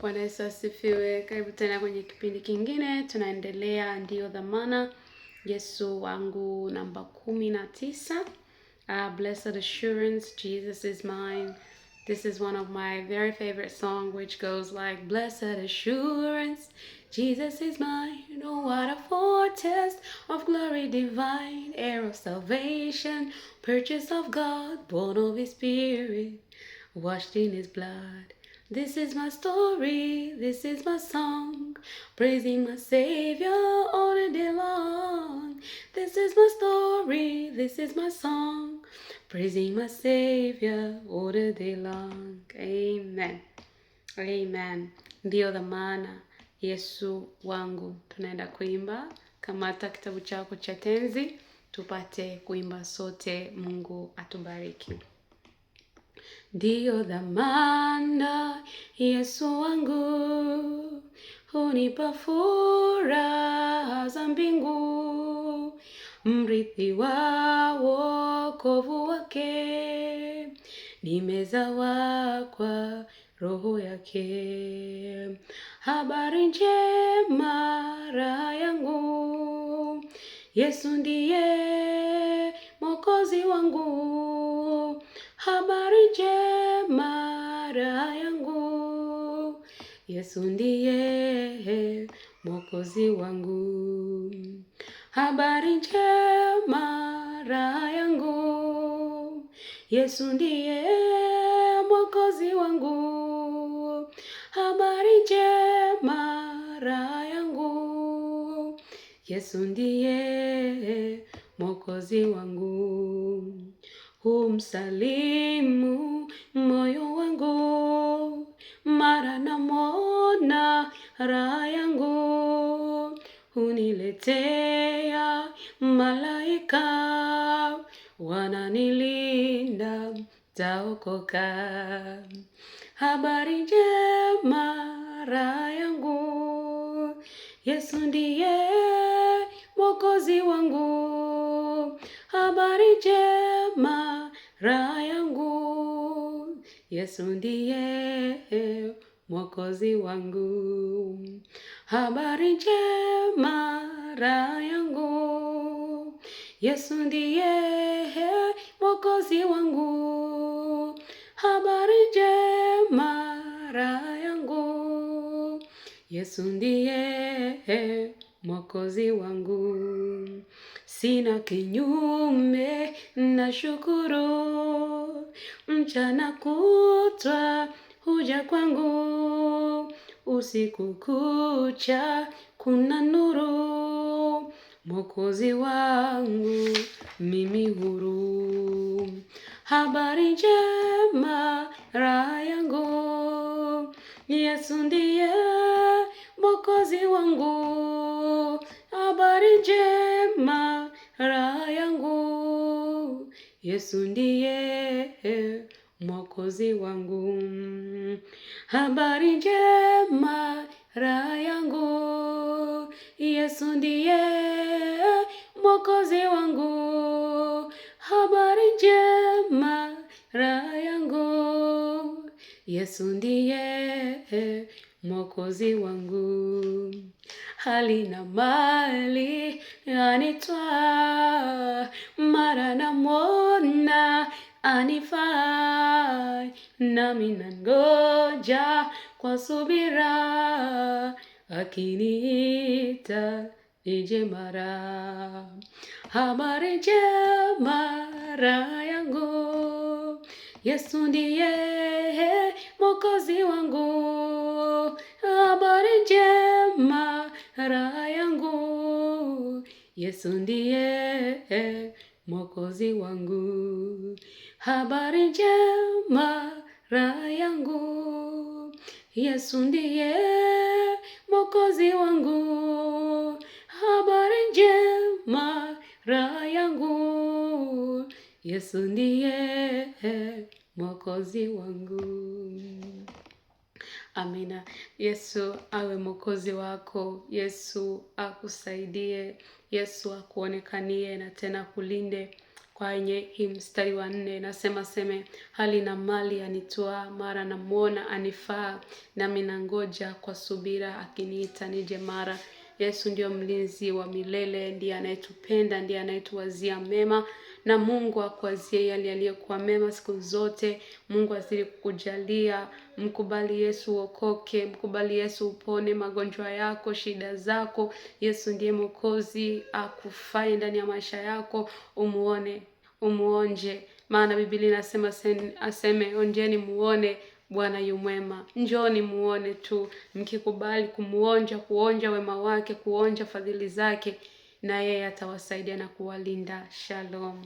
Bwana Yesu asifiwe. Karibu tena kwenye kipindi kingine. Tunaendelea ndio dhamana. Yesu wangu namba 19. Blessed assurance, Jesus is mine. This is one of my very favorite songs, which goes like, blessed assurance, Jesus is mine. Oh, what a foretaste of glory divine, heir of salvation, purchase of God, born of His Spirit, washed in His blood. This is my story, this is my song, praising my Savior all the day long. This is my story, this is my song, praising my Savior all the day long. Amen. Amen. Ndio dhamana, Yesu wangu. Tunaenda kuimba. Kamata kitabu chako cha tenzi, tupate kuimba sote. Mungu atubariki. Ndio dhamana, Yesu wangu, hunipa furaha za mbingu, mrithi wa wokovu wake, nimezawa kwa roho yake. Habari njema raha yangu, Yesu ndiye Mwokozi wangu. Habari njema raha yangu, Yesu ndiye Mwokozi wangu. Habari njema raha yangu, Yesu ndiye Mwokozi wangu. Habari njema raha yangu, Yesu ndiye Mwokozi wangu. Humsalimu moyo wangu, mara namwona raha yangu. Huniletea malaika, wananilinda, taokoka. Habari njema raha yangu, Yesu ndiye Mwokozi wangu. Habari njema raha yangu, Yesu ndiye Mwokozi wangu. Habari njema raha yangu, Yesu ndiye Mwokozi wangu. Habari njema raha yangu, Yesu ndiye Mwokozi wangu. Sina kinyume na shukuru, mchana kutwa huja kwangu, usiku kucha kuna nuru. Mwokozi wangu mimi huru. Habari njema raha yangu, Yesu ndiye Mwokozi wangu. Habari njema raha yangu, Yesu ndiye Mwokozi wangu. Habari njema raha yangu, Yesu ndiye Mwokozi wangu. Habari njema raha yangu, Yesu ndiye Mwokozi wangu. Hali na mali anitwaa, mara namwona anifai, nami nangoja kwa subira, akiniita nije mara. Habari njema raha yangu, Yesu ndiye Mwokozi wangu. Habari njema raha yangu, Yesu ndiye Mwokozi wangu. Habari njema raha yangu, Yesu ndiye Mwokozi wangu. Habari njema raha yangu, Yesu ndiye Mwokozi wangu. Amina. Yesu awe Mwokozi wako. Yesu akusaidie. Yesu akuonekanie na tena kulinde kwenye hii mstari wa 4 nasema hali na mali anitoa, mara namuona anifaa, nami nangoja kwa subira akiniita nije mara. Yesu ndio mlinzi wa milele, ndiye anayetupenda, ndiye anayetuwazia mema, na Mungu akuwazie yale yaliyokuwa mema siku zote. Mungu azidi kukujalia. Mkubali Yesu uokoke, mkubali Yesu upone magonjwa yako, shida zako. Yesu ndiye Mwokozi, akufai ndani ya maisha yako. Umuonje, maana Biblia inasema aseme onjeni muone Bwana yu mwema. Njoni muone tu, mkikubali kuonja wema wake, kuonja fadhili zake, na yeye atawasaidia na kuwalinda. Shalom.